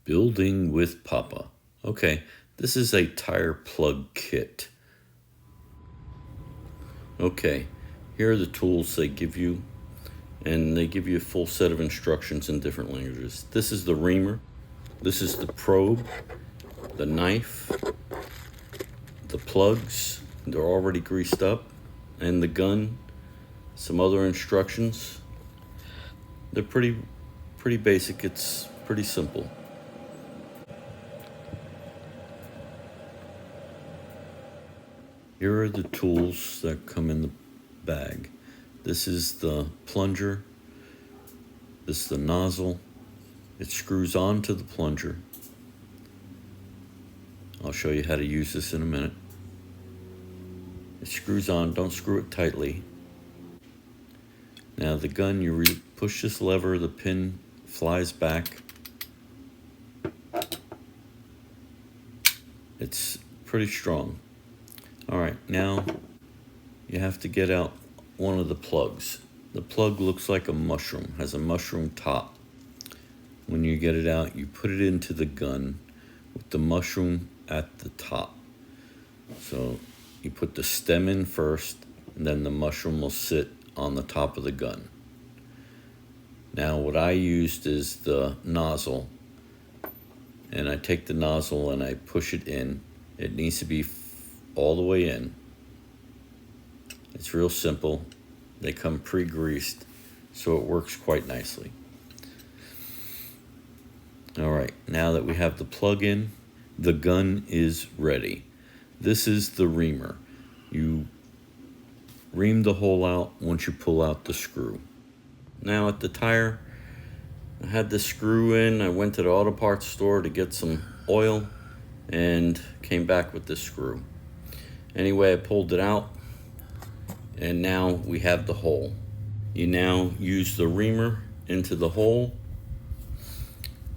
Building with Papa. Okay, this is a tire plug kit. Okay, here are the tools they give you, and they give you a full set of instructions in different languages. This is the reamer, this is the probe, the knife, the plugs, they're already greased up, and the gun, some other instructions. They're pretty basic, it's pretty simple. Here are the tools that come in the bag. This is the plunger. This is the nozzle. It screws onto the plunger. I'll show you how to use this in a minute. It screws on, don't screw it tightly. Now the gun, you push this lever, the pin flies back. It's pretty strong. All right, now you have to get out one of the plugs. The plug looks like a mushroom, has a mushroom top. When you get it out, you put it into the gun with the mushroom at the top. So you put the stem in first, and then the mushroom will sit on the top of the gun. Now what I used is the nozzle, and I take the nozzle and I push it in. It needs to be all the way in. It's real simple. They come pre-greased, so it works quite nicely. All right, now that we have the plug in, the gun is ready. This is the reamer. You ream the hole out once you pull out the screw. Now at the tire, I had the screw in. I went to the auto parts store to get some oil and came back with this screw. Anyway, I pulled it out, and now we have the hole. You now use the reamer into the hole,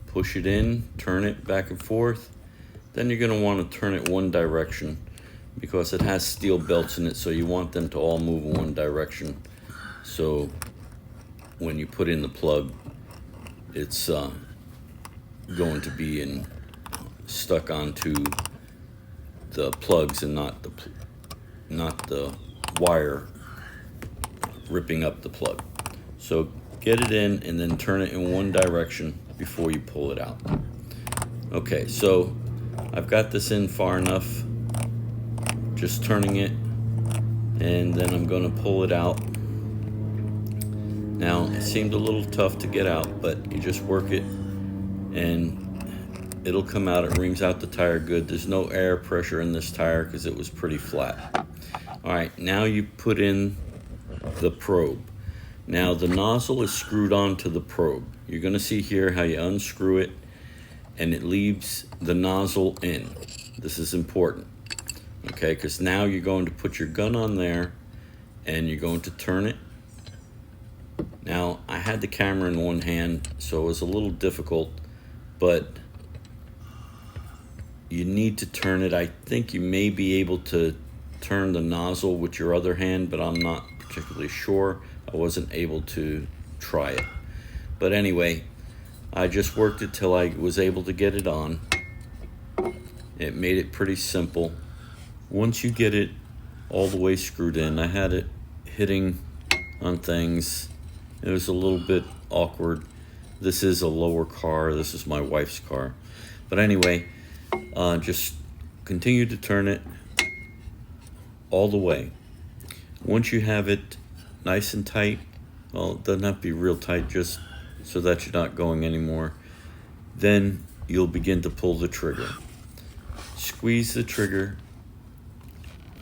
push it in, turn it back and forth. Then you're going to want to turn it one direction because it has steel belts in it, so you want them to all move in one direction. So when you put in the plug, it's going to be stuck onto the plugs and not the wire ripping up the plug. So get it in and then turn it in one direction before you pull it out. Okay, so I've got this in far enough, just turning it, and then I'm going to pull it out. Now it seemed a little tough to get out, but you just work it and it'll come out. It reams out the tire good. There's no air pressure in this tire because it was pretty flat. All right, now you put in the probe. Now the nozzle is screwed onto the probe. You're going to see here how you unscrew it and it leaves the nozzle in. This is important, okay, because now you're going to put your gun on there and you're going to turn it. Now I had the camera in one hand, so it was a little difficult, but you need to turn it. I think you may be able to turn the nozzle with your other hand, but I'm not particularly sure. I wasn't able to try it. But anyway, I just worked it till I was able to get it on. It made it pretty simple. Once you get it all the way screwed in, I had it hitting on things. It was a little bit awkward. This is a lower car. This is my wife's car. But anyway, just continue to turn it all the way. Once you have it nice and tight, well, it doesn't have to be real tight, just so that you're not going anymore, then you'll begin to pull the trigger. Squeeze the trigger.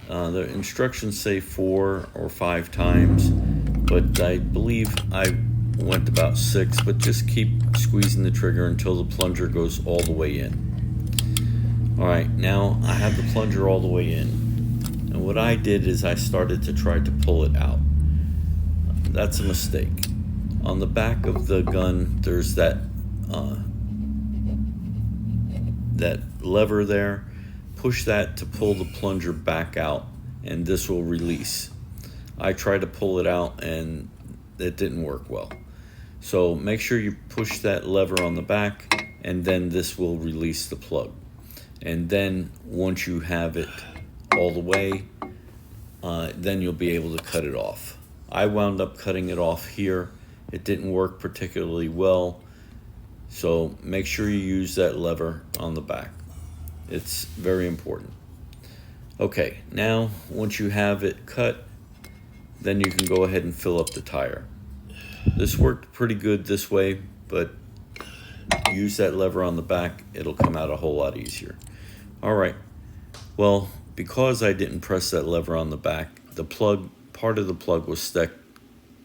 The instructions say 4 or 5 times, but I believe I went about 6, but just keep squeezing the trigger until the plunger goes all the way in. All right, now I have the plunger all the way in, and what I did is I started to try to pull it out. That's a mistake. On the back of the gun, there's that lever there. Push that to pull the plunger back out, and this will release. I tried to pull it out, and it didn't work well. So make sure you push that lever on the back and then this will release the plug. And then once you have it all the way, then you'll be able to cut it off. I wound up cutting it off here. It didn't work particularly well, so make sure you use that lever on the back. It's very important. Okay, now once you have it cut, then you can go ahead and fill up the tire. This worked pretty good this way, but use that lever on the back, it'll come out a whole lot easier. All right, well, because I didn't press that lever on the back, the plug, part of the plug was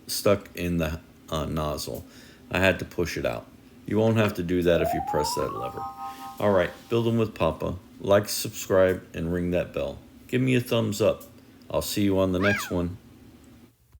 stuck in the nozzle. I had to push it out. You won't have to do that if you press that lever. All right, building with Papa. Like, subscribe, and ring that bell. Give me a thumbs up. I'll see you on the next one.